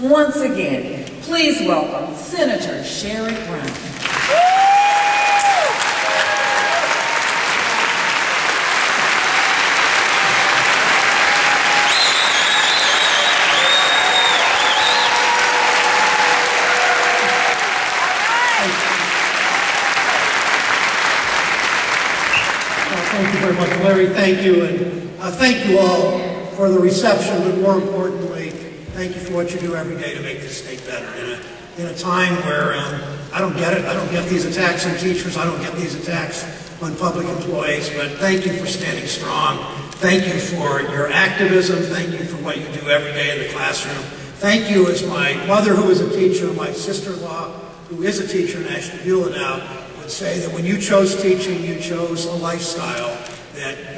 Once again, please welcome Senator Sherrod Brown. Thank you very much, Larry. Thank you, and thank you all for the reception, but more importantly, thank you for what you do every day to make this state better. In a time where I don't get it, I don't get these attacks on teachers, I don't get these attacks on public employees, but thank you for standing strong. Thank you for your activism. Thank you for what you do every day in the classroom. Thank you as my mother, who is a teacher, my sister-in-law, who is a teacher in Ashtabula now, would say that when you chose teaching, you chose a lifestyle that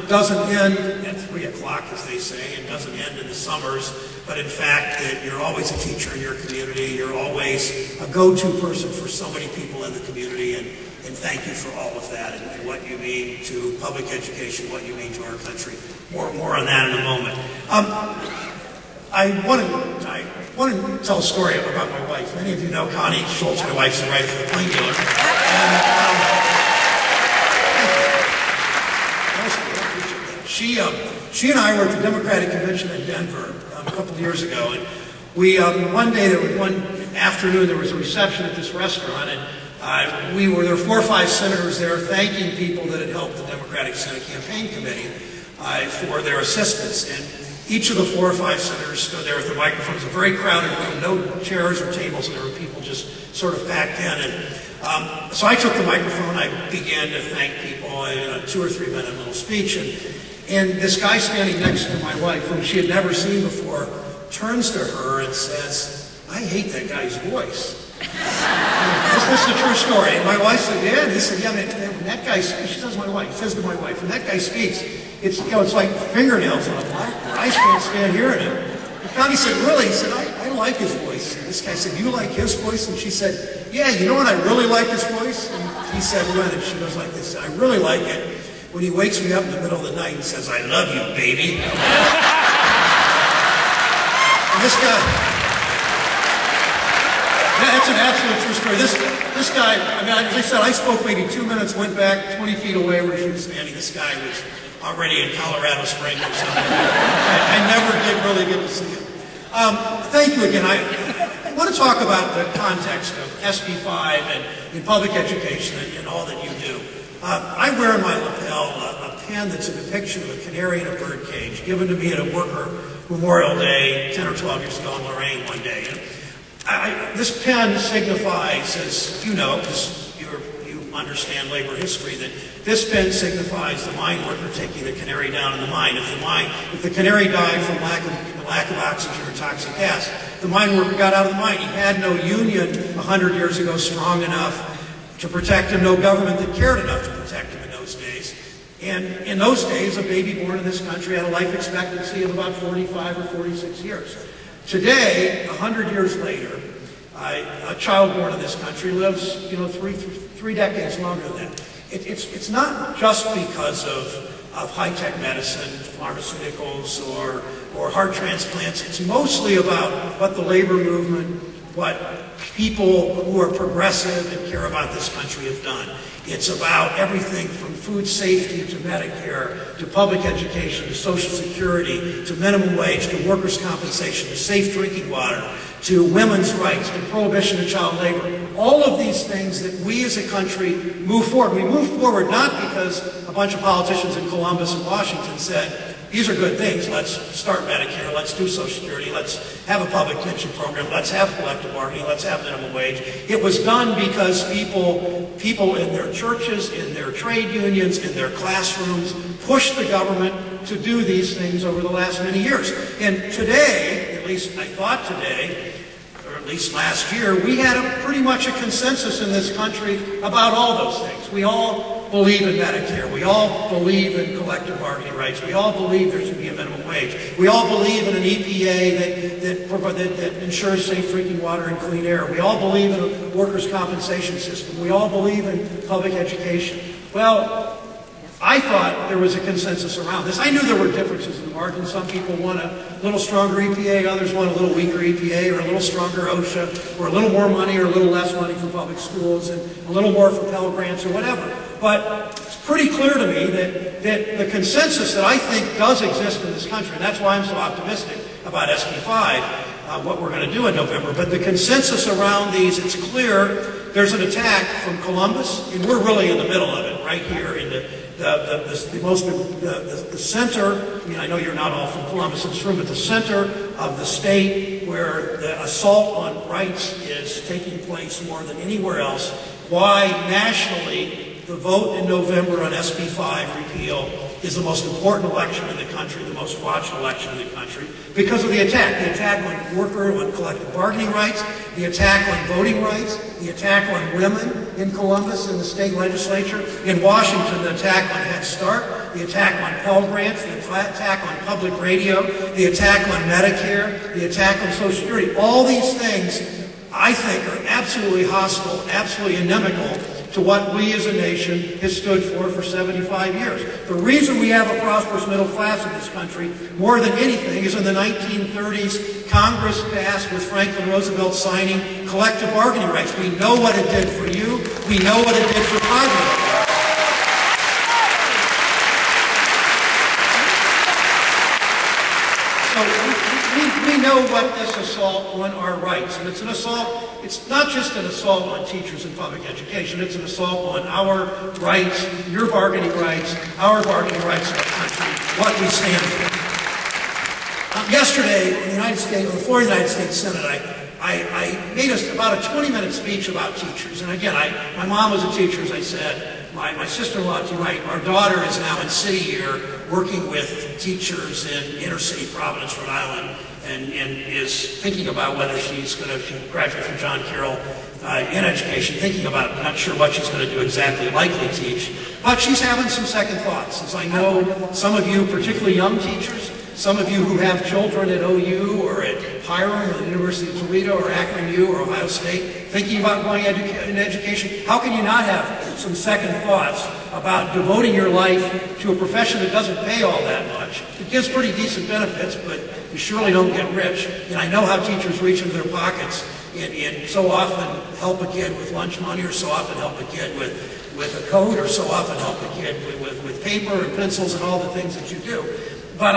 doesn't end at 3 o'clock, as they say, and doesn't end in the summers, but in fact that you're always a teacher in your community, you're always a go-to person for so many people in the community, and thank you for all of that and what you mean to public education, what you mean to our country. More on that in a moment. I want to tell a story about my wife. Many of you know Connie Schultz, my wife's the writer for the Plain Dealer. She and I were at the Democratic Convention in Denver a couple of years ago, and we one afternoon there was a reception at this restaurant, and there were 4 or 5 senators there thanking people that had helped the Democratic Senate Campaign Committee for their assistance. And each of the 4 or 5 senators stood there with the microphones. It was a very crowded room, no chairs or tables, and there were people just sort of packed in. And so I took the microphone, I began to thank people in a 2 or 3 minute little speech, and this guy standing next to my wife, whom she had never seen before, turns to her and says, "I hate that guy's voice." This is a true story. And my wife said, "Yeah," and he said, "Yeah, man, when that guy speaks," she says to my wife, "when that guy speaks, it's like fingernails on a blackboard. I can't stand hearing him." And Connie said, "Really?" He said, I like his voice." And this guy said, "You like his voice?" And she said, "Yeah, you know what, I really like his voice?" And he said, "When?" And she goes like this, "I really like it when he wakes me up in the middle of the night and says, 'I love you, baby.'" And this guy, that's an absolute true story. This guy, I mean, as I said, I spoke maybe 2 minutes, went back 20 feet away where she was standing. This guy was already in Colorado Springs or something. I never did really get to see him. Thank you again. I want to talk about the context of SB 5 and in public education and all that you do. I wear in my lapel a pen that's a depiction of a canary in a bird cage, given to me at a worker Memorial Day 10 or 12 years ago in Lorraine one day. This pen signifies, as you know, because you understand labor history, that this pen signifies the mine worker taking the canary down in the mine. If the canary died from lack of oxygen or toxic gas, the mine worker got out of the mine. He had no union 100 years ago strong enough to protect him, no government that cared enough to protect him in those days. And in those days, a baby born in this country had a life expectancy of about 45 or 46 years. Today, 100 years later, a child born in this country lives, three decades longer than that. It's not just because of high-tech medicine, pharmaceuticals, or heart transplants. It's mostly about what the labor movement, what people who are progressive and care about this country have done. It's about everything from food safety to Medicare, to public education, to Social Security, to minimum wage, to workers' compensation, to safe drinking water, to women's rights, to prohibition of child labor. All of these things that we as a country move forward. We move forward not because a bunch of politicians in Columbus and Washington said, these are good things, let's start Medicare, let's do Social Security, let's have a public pension program, let's have collective bargaining, let's have minimum wage. It was done because people in their churches, in their trade unions, in their classrooms, pushed the government to do these things over the last many years. And today, at least I thought today, or at least last year, we had pretty much a consensus in this country about all those things. We all believe in Medicare. We all believe in collective bargaining rights. We all believe there should be a minimum wage. We all believe in an EPA that ensures safe drinking water and clean air. We all believe in a workers' compensation system. We all believe in public education. Well, I thought there was a consensus around this. I knew there were differences in the margin. Some people want a little stronger EPA, others want a little weaker EPA, or a little stronger OSHA, or a little more money or a little less money for public schools, and a little more for Pell Grants or whatever. But it's pretty clear to me that the consensus that I think does exist in this country, and that's why I'm so optimistic about SB 5, what we're going to do in November, but the consensus around these, it's clear there's an attack from Columbus, and we're really in the middle of it, right here in the center. I mean, I know you're not all from Columbus in this room, but the center of the state where the assault on rights is taking place more than anywhere else. Why nationally the vote in November on SB 5 repeal is the most important election in the country, the most watched election in the country, because of the attack on on collective bargaining rights, the attack on voting rights, the attack on women in Columbus in the state legislature, in Washington, the attack on Head Start, the attack on Pell Grants, the attack on public radio, the attack on Medicare, the attack on Social Security. All these things, I think, are absolutely hostile, absolutely inimical to what we as a nation has stood for 75 years. The reason we have a prosperous middle class in this country, more than anything, is in the 1930s, Congress passed, with Franklin Roosevelt signing, collective bargaining rights. We know what it did for you. We know what it did for poverty. We know what this assault on our rights, and it's an assault, it's not just an assault on teachers in public education, it's an assault on our rights, your bargaining rights, our bargaining rights in our country, what we stand for. Yesterday, in the United States, on the floor of the United States Senate, I made about a 20-minute speech about teachers, and again, my mom was a teacher, as I said. My sister-in-law, our daughter is now in City Year working with teachers in inner-city Providence, Rhode Island, and is thinking about whether she's going to graduate from John Carroll in education, thinking about, not sure what she's going to do exactly, likely teach, but she's having some second thoughts. As I know, some of you, particularly young teachers, some of you who have children at OU or at Hiram or the University of Toledo or Akron U or Ohio State, thinking about going in education, how can you not have some second thoughts about devoting your life to a profession that doesn't pay all that much? It gives pretty decent benefits, but you surely don't get rich. And I know how teachers reach into their pockets and so often help a kid with lunch money, or so often help a kid with a coat, or so often help a kid with paper and pencils and all the things that you do. But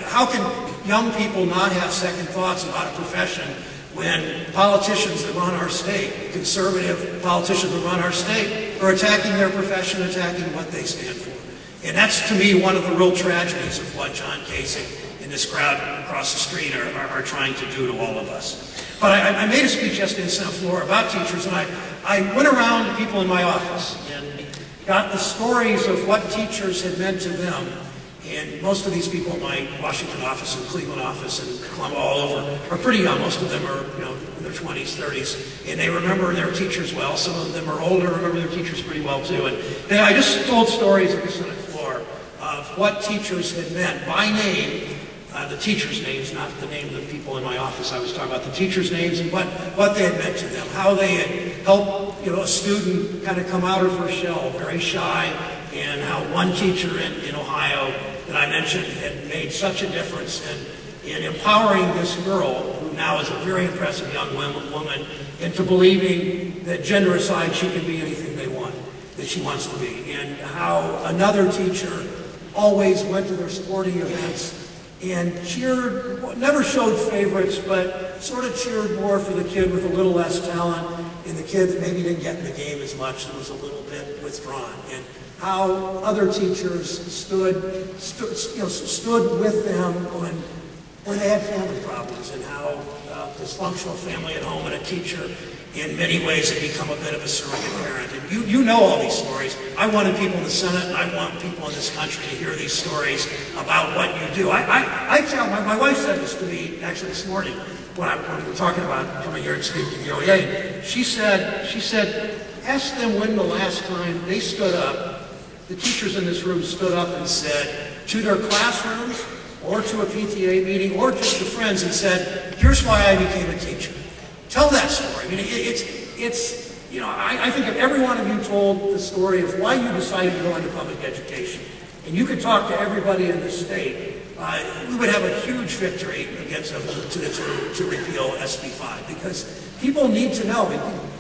how can young people not have second thoughts about a profession when politicians that run our state, conservative politicians that run our state, are attacking their profession, attacking what they stand for? And that's, to me, one of the real tragedies of what John Kasich and this crowd across the street are trying to do to all of us. But I made a speech yesterday in the Senate floor about teachers, and I went around to people in my office and got the stories of what teachers had meant to them. And most of these people in my Washington office and Cleveland office and Columbia, all over, are pretty young. Most of them are, in their 20s, 30s, and they remember their teachers well. Some of them are older, remember their teachers pretty well too. And I just told stories at the Senate floor of what teachers had meant by name, the teachers' names, not the name of the people in my office. I was talking about the teachers' names and what they had meant to them, how they had helped, a student kind of come out of her shell, very shy, and how one teacher in Ohio that I mentioned had made such a difference in empowering this girl, who now is a very impressive young woman, into believing that gender aside, she can be anything that she wants to be. And how another teacher always went to their sporting events and cheered, never showed favorites, but sort of cheered more for the kid with a little less talent and the kid that maybe didn't get in the game as much and was a little bit withdrawn. And how other teachers stood with them when they had family problems, and how dysfunctional family at home and a teacher in many ways had become a bit of a surrogate parent. And you know all these stories. I wanted people in the Senate and I want people in this country to hear these stories about what you do. My wife said this to me actually this morning when we were talking about coming here and speaking to the OEA. She said, ask them when the last time they stood up, the teachers in this room stood up and said to their classrooms or to a PTA meeting or just to friends and said, here's why I became a teacher. Tell that story. I mean, you know, I think if every one of you told the story of why you decided to go into public education, and you could talk to everybody in the state, we would have a huge victory against to repeal SB 5, because people need to know.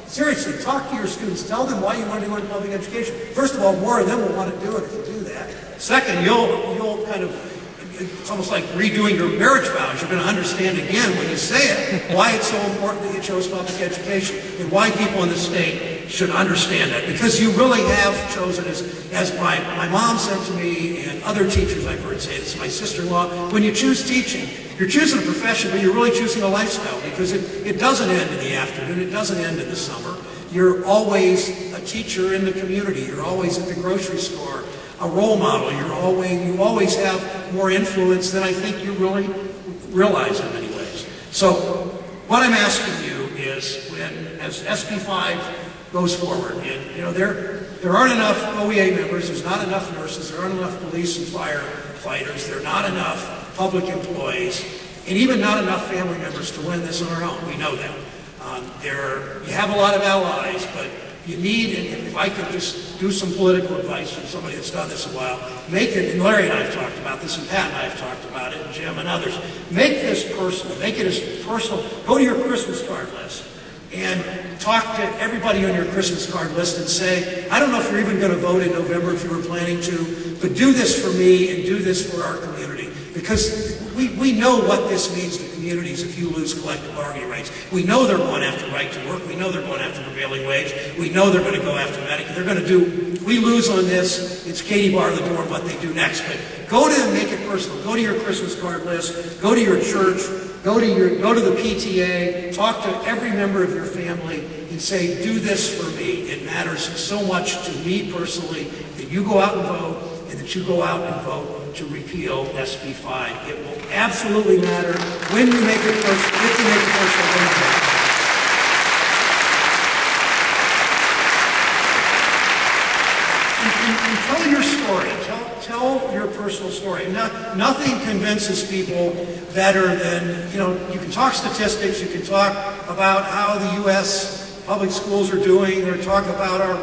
Seriously, talk to your students. Tell them why you want to go into public education. First of all, more of them will want to do it if you do that. Second, you'll kind of, it's almost like redoing your marriage vows. You're going to understand again when you say it why it's so important that you chose public education and why people in the state should understand that. Because you really have chosen, as my mom said to me and other teachers I've heard say this, my sister-in-law, when you choose teaching, you're choosing a profession, but you're really choosing a lifestyle, because it doesn't end in the afternoon, it doesn't end in the summer. You're always a teacher in the community. You're always at the grocery store, a role model. You always have more influence than I think you really realize in many ways. So what I'm asking you is, as SB 5 goes forward, and you know, there aren't enough OEA members, there's not enough nurses, there aren't enough police and firefighters, there are not enough public employees, and even not enough family members to win this on our own. We know that. You have a lot of allies, but you need, and if I could just do some political advice from somebody that's done this a while, make it, and Larry and I have talked about this, and Pat and I have talked about it, and Jim and others, make this personal, make it as personal. Go to your Christmas card list and talk to everybody on your Christmas card list and say, I don't know if you're even going to vote in November if you were planning to, but do this for me and do this for our community. Because we know what this means to communities if you lose collective bargaining rights. We know they're going after right to work. We know they're going after prevailing wage. We know they're going to go after Medicare. They're going to do, if we lose on this, it's Katie bar the door what they do next. But go to them, make it personal. Go to your Christmas card list. Go to your church. Go to the PTA. Talk to every member of your family and say, do this for me. It matters so much to me personally that you go out and vote, and that you go out and vote to repeal SB 5. It will absolutely matter when you make it personal, if you make it personal, when you make it. And tell your story. Tell your personal story. Nothing convinces people better than, you know, you can talk statistics, you can talk about how the U.S. public schools are doing, or talk about our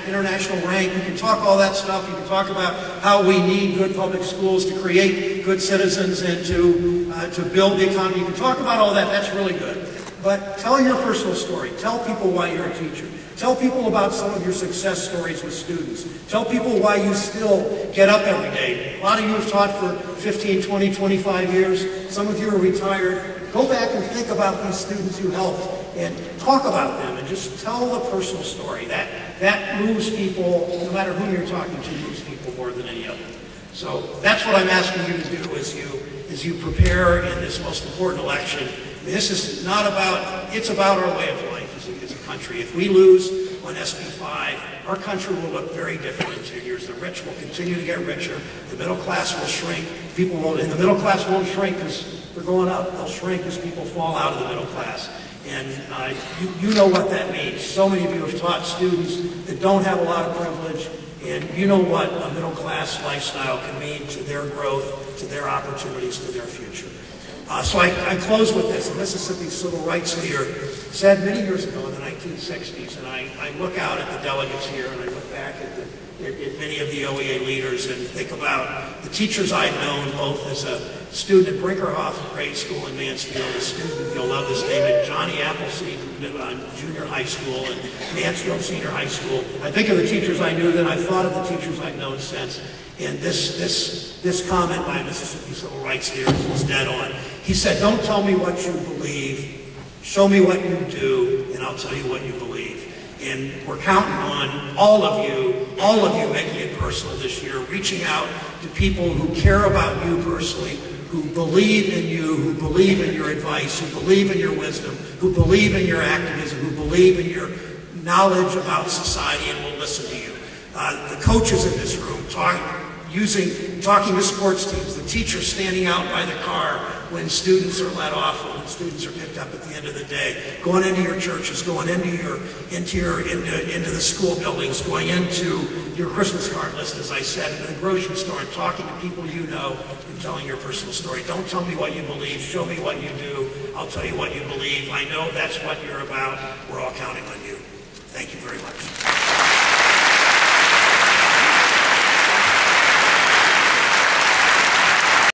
international rank. You can talk all that stuff. You can talk about how we need good public schools to create good citizens and to build the economy. You can talk about all that. That's really good. But tell your personal story. Tell people why you're a teacher. Tell people about some of your success stories with students. Tell people why you still get up every day. A lot of you have taught for 15, 20, 25 years. Some of you are retired. Go back and think about these students you helped and talk about them and just tell the personal story. That moves people, no matter who you're talking to, moves people more than any other. So that's what I'm asking you to do as you prepare in this most important election. This is not about, it's about our way of life as a country. If we lose on SB 5, our country will look very different in 2 years. The rich will continue to get richer. The middle class will shrink. People will, and the middle class won't shrink because they're going up. They'll shrink as people fall out of the middle class. And you know what that means. So many of you have taught students that don't have a lot of privilege, and you know what a middle class lifestyle can mean to their growth, to their opportunities, to their future. So I close with this. A Mississippi civil rights leader said many years ago in the 1960s, and I look out at the delegates here, and I look back at many of the OEA leaders and think about the teachers I've known, both as a student at Brinkerhoff Grade School in Mansfield, a student, you'll love this name, at Johnny Appleseed Junior High School and Mansfield Senior High School. I think of the teachers I knew then, I've thought of the teachers I've known since, and this comment by a Mississippi civil rights leader was dead on. He said, don't tell me what you believe, show me what you do, and I'll tell you what you believe. And we're counting on all of you making it personal this year, reaching out to people who care about you personally, who believe in you, who believe in your advice, who believe in your wisdom, who believe in your activism, who believe in your knowledge about society and will listen to you. The coaches in this room, talking to sports teams, the teachers standing out by the car when students are let off, when students are picked up at the end of the day, going into your churches, going into the school buildings, going into your Christmas card list, as I said, into the grocery store, and talking to people you know and telling your personal story. Don't tell me what you believe, show me what you do, I'll tell you what you believe. I know that's what you're about. We're all counting on you. Thank you very much.